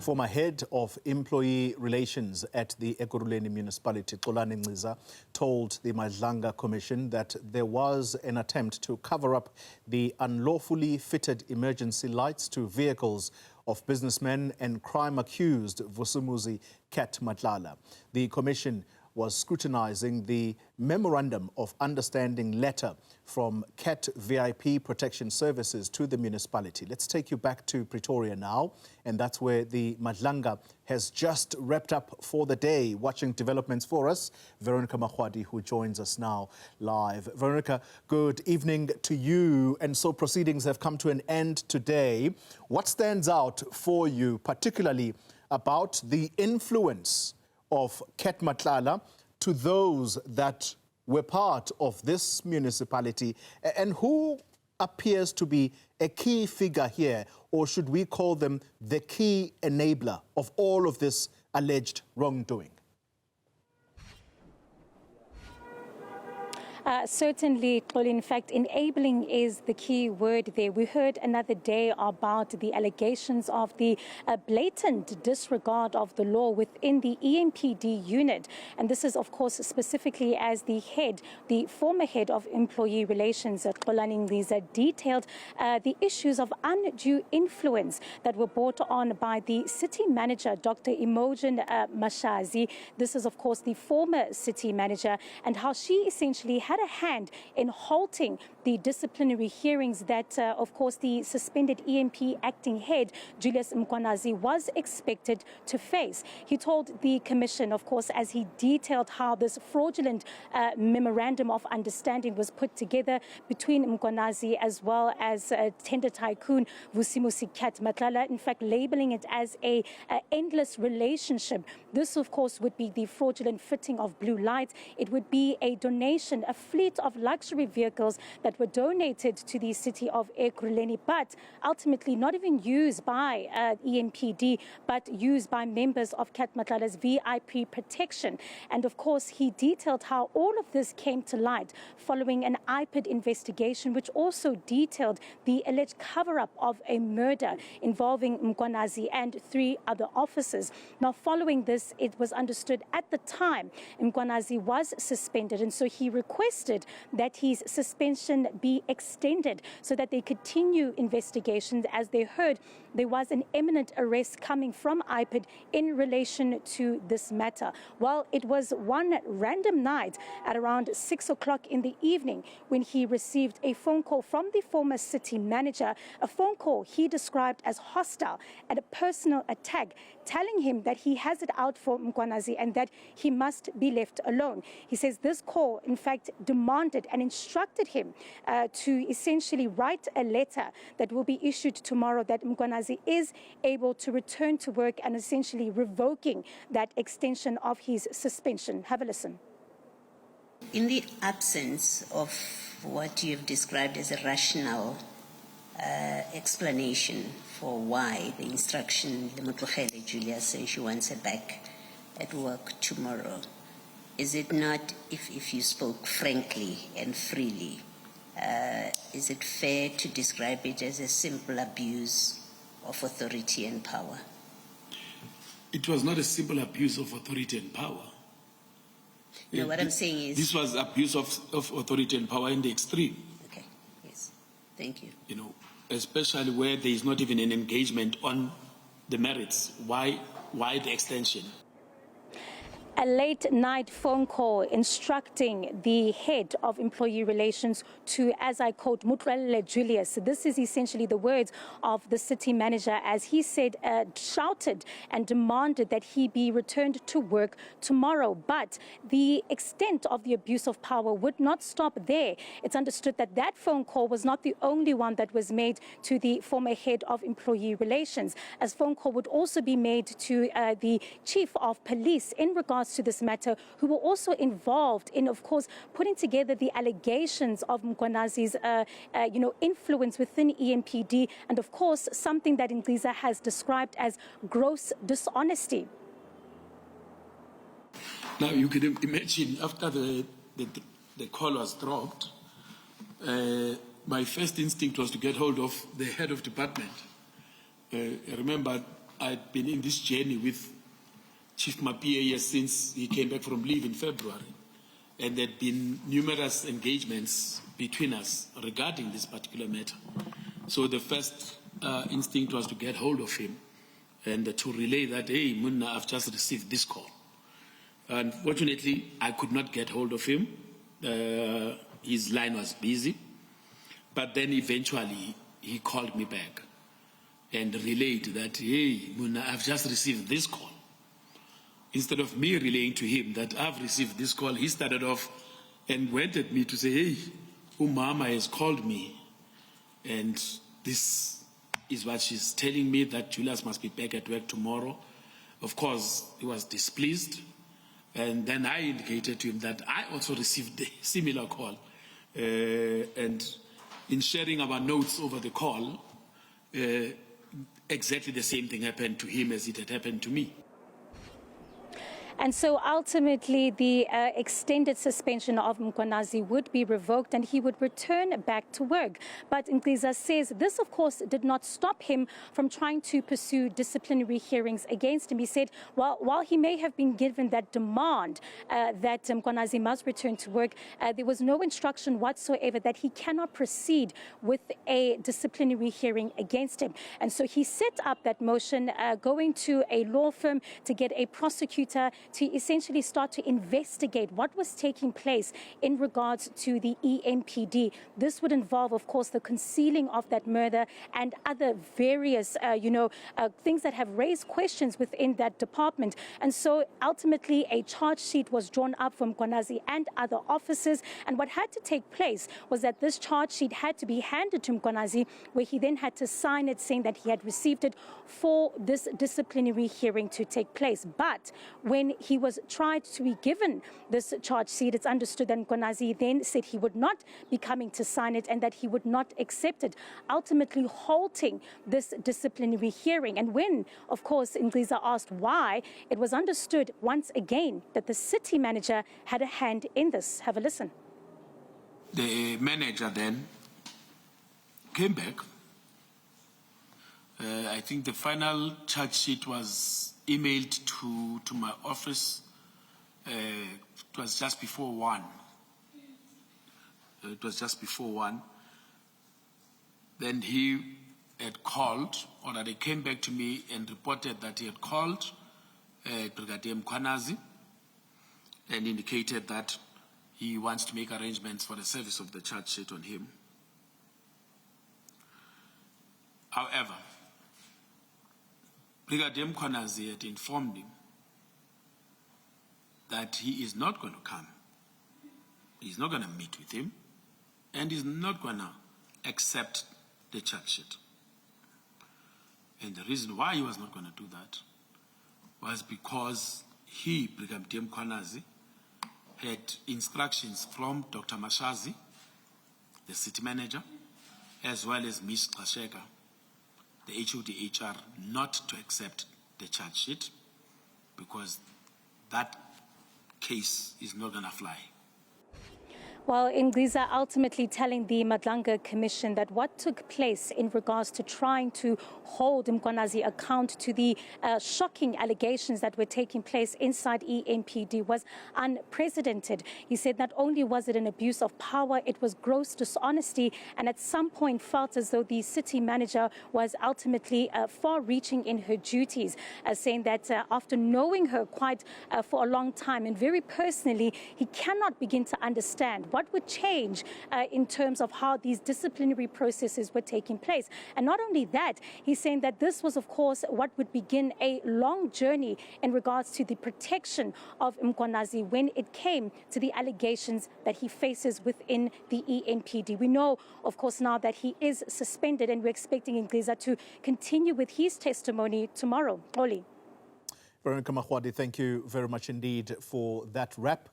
former head of employee relations at the Ekurhuleni Municipality, Xolani Nciza, told the Madlanga Commission that there was an attempt to cover up the unlawfully fitted emergency lights to vehicles of businessmen and crime-accused Vusimuzi Cat Matlala. The Commission was scrutinizing the Memorandum of Understanding letter from CAT VIP Protection Services to the municipality. Let's take you back to Pretoria now, and that's where the Madlanga has just wrapped up for the day. Watching developments for us, Veronica Makhoali, who joins us now live. Veronica, good evening to you. And so proceedings have come to an end today. What stands out for you, particularly about the influence of Cat Matlala to those that were part of this municipality, and who appears to be a key figure here, or should we call them the key enabler of all of this alleged wrongdoing? Certainly, in fact, enabling is the key word there. We heard another day about the allegations of the blatant disregard of the law within the EMPD unit. And this is, of course, specifically as the former head of employee relations, Xolani Nciza, detailed the issues of undue influence that were brought on by the city manager, Dr. Imogen Mashazi. This is, of course, the former city manager, and how she essentially had a hand in halting the disciplinary hearings that, of course, the suspended EMP acting head, Julius Mkhwanazi, was expected to face. He told the commission, of course, as he detailed how this fraudulent memorandum of understanding was put together between Mkhwanazi as well as tender tycoon Vusimuzi Cat Matlala, in fact, labeling it as a endless relationship. This, of course, would be the fraudulent fitting of blue lights. It would be a donation, a fleet of luxury vehicles that were donated to the city of Ekurhuleni, but ultimately not even used by EMPD, but used by members of Cat Matlala's VIP protection. And of course, he detailed how all of this came to light following an IPID investigation, which also detailed the alleged cover-up of a murder involving Mkhwanazi and 3 other officers. Now, following this, it was understood at the time Mkhwanazi was suspended, and so he requested that his suspension be extended so that they continue investigations, as they heard there was an imminent arrest coming from IPID in relation to this matter. Well, it was one random night at around 6 o'clock in the evening when he received a phone call from the former city manager, a phone call he described as hostile and a personal attack, telling him that he has it out for Mkhwanazi and that he must be left alone. He says this call, in fact, demanded and instructed him to essentially write a letter that will be issued tomorrow that Mkhwanazi is able to return to work, and essentially revoking that extension of his suspension. Have a listen. In the absence of what you've described as a rational explanation for why the instruction, the Makhoali Julia says she wants her back at work tomorrow, is it not, if you spoke frankly and freely, is it fair to describe it as a simple abuse of authority and power? It was not a simple abuse of authority and power. No, what I'm saying is... This was abuse of authority and power in the extreme. Okay, yes. Thank you. You know, especially where there is not even an engagement on the merits. Why the extension? A late-night phone call instructing the head of employee relations to, as I quote, Mutlele Julius. This is essentially the words of the city manager, as he said, shouted and demanded that he be returned to work tomorrow. But the extent of the abuse of power would not stop there. It's understood that that phone call was not the only one that was made to the former head of employee relations, as phone call would also be made to the chief of police in regards to this matter, who were also involved in, of course, putting together the allegations of Mkhwanazi's, influence within EMPD, and of course, something that Nciza has described as gross dishonesty. Now, you can imagine after the call was dropped, my first instinct was to get hold of the head of department. Remember, I'd been in this journey with Chief Mapia since he came back from leave in February. And there'd been numerous engagements between us regarding this particular matter. So the first instinct was to get hold of him and to relay that, hey, Munna, I've just received this call. Unfortunately, I could not get hold of him. His line was busy. But then eventually he called me back and relayed that, hey, Munna, I've just received this call. Instead of me relaying to him that I've received this call, he started off and went at me to say, hey, Umama has called me. And this is what she's telling me, that Julius must be back at work tomorrow. Of course, he was displeased. And then I indicated to him that I also received a similar call. And in sharing our notes over the call, exactly the same thing happened to him as it had happened to me. And so ultimately, the extended suspension of Mkhwanazi would be revoked and he would return back to work. But Nciza says this, of course, did not stop him from trying to pursue disciplinary hearings against him. He said, while he may have been given that demand that Mkhwanazi must return to work, there was no instruction whatsoever that he cannot proceed with a disciplinary hearing against him. And so he set up that motion, going to a law firm to get a prosecutor to essentially start to investigate what was taking place in regards to the EMPD. This would involve, of course, the concealing of that murder and other various, things that have raised questions within that department. And so ultimately a charge sheet was drawn up from Mkhwanazi and other officers. And what had to take place was that this charge sheet had to be handed to Mkhwanazi, where he then had to sign it saying that he had received it for this disciplinary hearing to take place. But when he was tried to be given this charge sheet, it's understood that Mkhwanazi then said he would not be coming to sign it and that he would not accept it, ultimately halting this disciplinary hearing. And when, of course, Nciza asked why, it was understood once again that the city manager had a hand in this. Have a listen. The manager then came back. I think the final charge sheet was emailed to my office. It was just before 1. It was just before 1. Then he had called, or that he came back to me and reported that he had called Brigadier Mkhwanazi and indicated that he wants to make arrangements for the service of the charge sheet on him. However, Brigadier Mkhwanazi had informed him that he is not going to come. He's not going to meet with him, and he's not going to accept the charge sheet. And the reason why he was not going to do that was because he, Brigadier Mkhwanazi, had instructions from Dr. Mashazi, the city manager, as well as Ms. Qasheka, the HOD-HR, not to accept the charge sheet because that case is not going to fly. Well, Nciza ultimately telling the Madlanga Commission that what took place in regards to trying to hold Mkhwanazi account to the shocking allegations that were taking place inside EMPD was unprecedented. He said not only was it an abuse of power, it was gross dishonesty, and at some point felt as though the city manager was ultimately far-reaching in her duties, saying that after knowing her quite for a long time and very personally, he cannot begin to understand what would change in terms of how these disciplinary processes were taking place. And not only that, he's saying that this was, of course, what would begin a long journey in regards to the protection of Mkhwanazi when it came to the allegations that he faces within the EMPD. We know, of course, now that he is suspended, and we're expecting Nciza to continue with his testimony tomorrow. Oli. Veronica Makhoali, thank you very much indeed for that wrap.